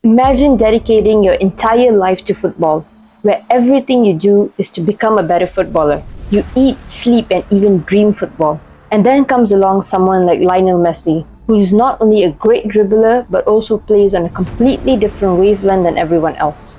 Imagine dedicating your entire life to football, where everything you do is to become a better footballer. You eat, sleep, and even dream football. And then comes along someone like Lionel Messi, who is not only a great dribbler, but also plays on a completely different wavelength than everyone else.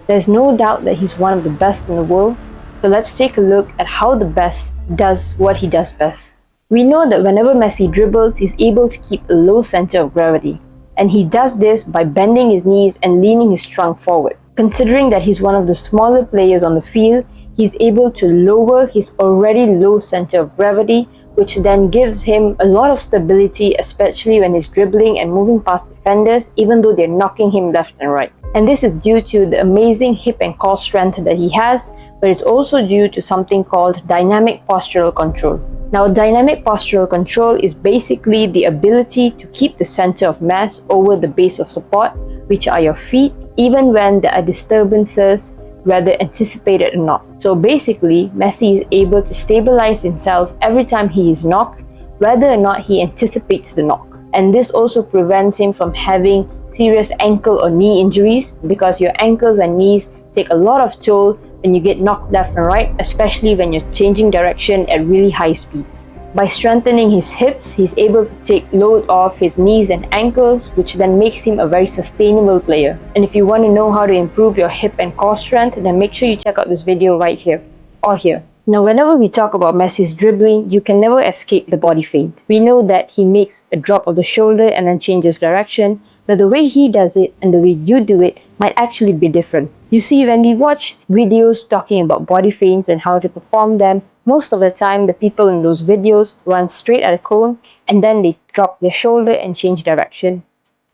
There's no doubt that he's one of the best in the world, so let's take a look at how the best does what he does best. We know that whenever Messi dribbles, he's able to keep a low center of gravity, and he does this by bending his knees and leaning his trunk forward. Considering that he's one of the smaller players on the field, he's able to lower his already low center of gravity, which then gives him a lot of stability, especially when he's dribbling and moving past defenders, even though they're knocking him left and right. And this is due to the amazing hip and core strength that he has, but it's also due to something called dynamic postural control. Now, dynamic postural control is basically the ability to keep the center of mass over the base of support, which are your feet, even when there are disturbances, whether anticipated or not. So basically, Messi is able to stabilize himself every time he is knocked, whether or not he anticipates the knock. And this also prevents him from having serious ankle or knee injuries, because your ankles and knees take a lot of toll when you get knocked left and right, especially when you're changing direction at really high speeds. By strengthening his hips, he's able to take load off his knees and ankles, which then makes him a very sustainable player. And if you want to know how to improve your hip and core strength, then make sure you check out this video right here, or here. Now, whenever we talk about Messi's dribbling, you can never escape the body feint. We know that he makes a drop of the shoulder and then changes direction, but the way he does it and the way you do it might actually be different. You see, when we watch videos talking about body feints and how to perform them, most of the time the people in those videos run straight at a cone and then they drop their shoulder and change direction.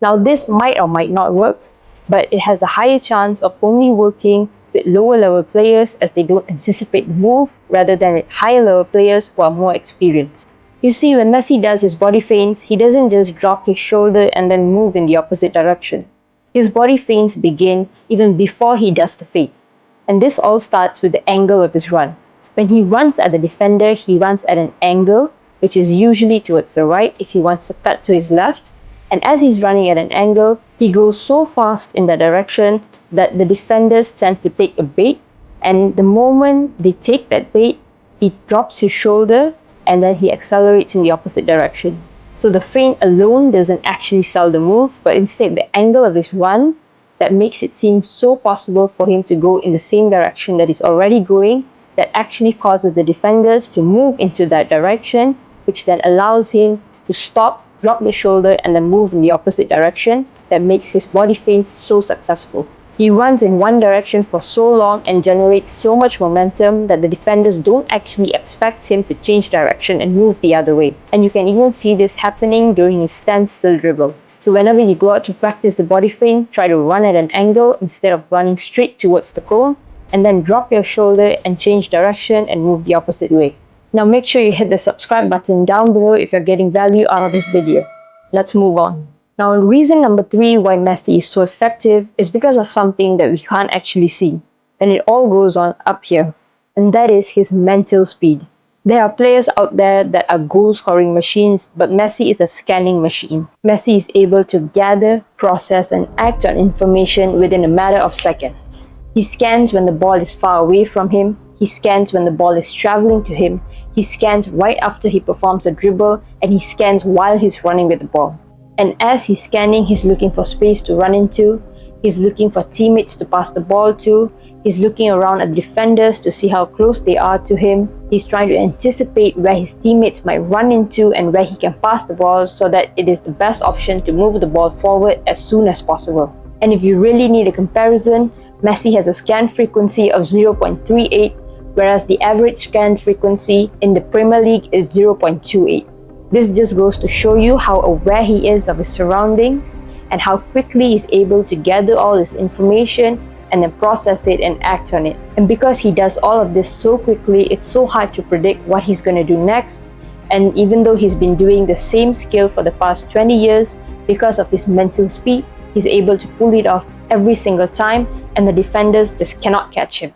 Now, this might or might not work, but it has a higher chance of only working with lower level players, as they don't anticipate the move, rather than with higher level players who are more experienced. You see, when Messi does his body feints, he doesn't just drop his shoulder and then move in the opposite direction. His body feints begin even before he does the feint. And this all starts with the angle of his run. When he runs at the defender, he runs at an angle, which is usually towards the right if he wants to cut to his left. And as he's running at an angle, he goes so fast in that direction that the defenders tend to take a bait. And the moment they take that bait, he drops his shoulder and then he accelerates in the opposite direction. So the feint alone doesn't actually sell the move, but instead the angle of his run that makes it seem so possible for him to go in the same direction that he's already going, that actually causes the defenders to move into that direction, which then allows him to stop, drop the shoulder, and then move in the opposite direction. That makes his body feints so successful. He runs in one direction for so long and generates so much momentum that the defenders don't actually expect him to change direction and move the other way. And you can even see this happening during his standstill dribble. So whenever you go out to practice the body feint, try to run at an angle instead of running straight towards the cone, and then drop your shoulder and change direction and move the opposite way. Now make sure you hit the subscribe button down below if you're getting value out of this video. Let's move on. Now, reason number 3 why Messi is so effective is because of something that we can't actually see. And it all goes on up here. And that is his mental speed. There are players out there that are goal-scoring machines, but Messi is a scanning machine. Messi is able to gather, process, and act on information within a matter of seconds. He scans when the ball is far away from him. He scans when the ball is traveling to him. He scans right after he performs a dribble, and he scans while he's running with the ball. And as he's scanning, he's looking for space to run into. He's looking for teammates to pass the ball to. He's looking around at the defenders to see how close they are to him. He's trying to anticipate where his teammates might run into and where he can pass the ball so that it is the best option to move the ball forward as soon as possible. And if you really need a comparison, Messi has a scan frequency of 0.38, whereas the average scan frequency in the Premier League is 0.28. This just goes to show you how aware he is of his surroundings and how quickly he's able to gather all this information and then process it and act on it. And because he does all of this so quickly, it's so hard to predict what he's going to do next. And even though he's been doing the same skill for the past 20 years, because of his mental speed, he's able to pull it off every single time, and the defenders just cannot catch him.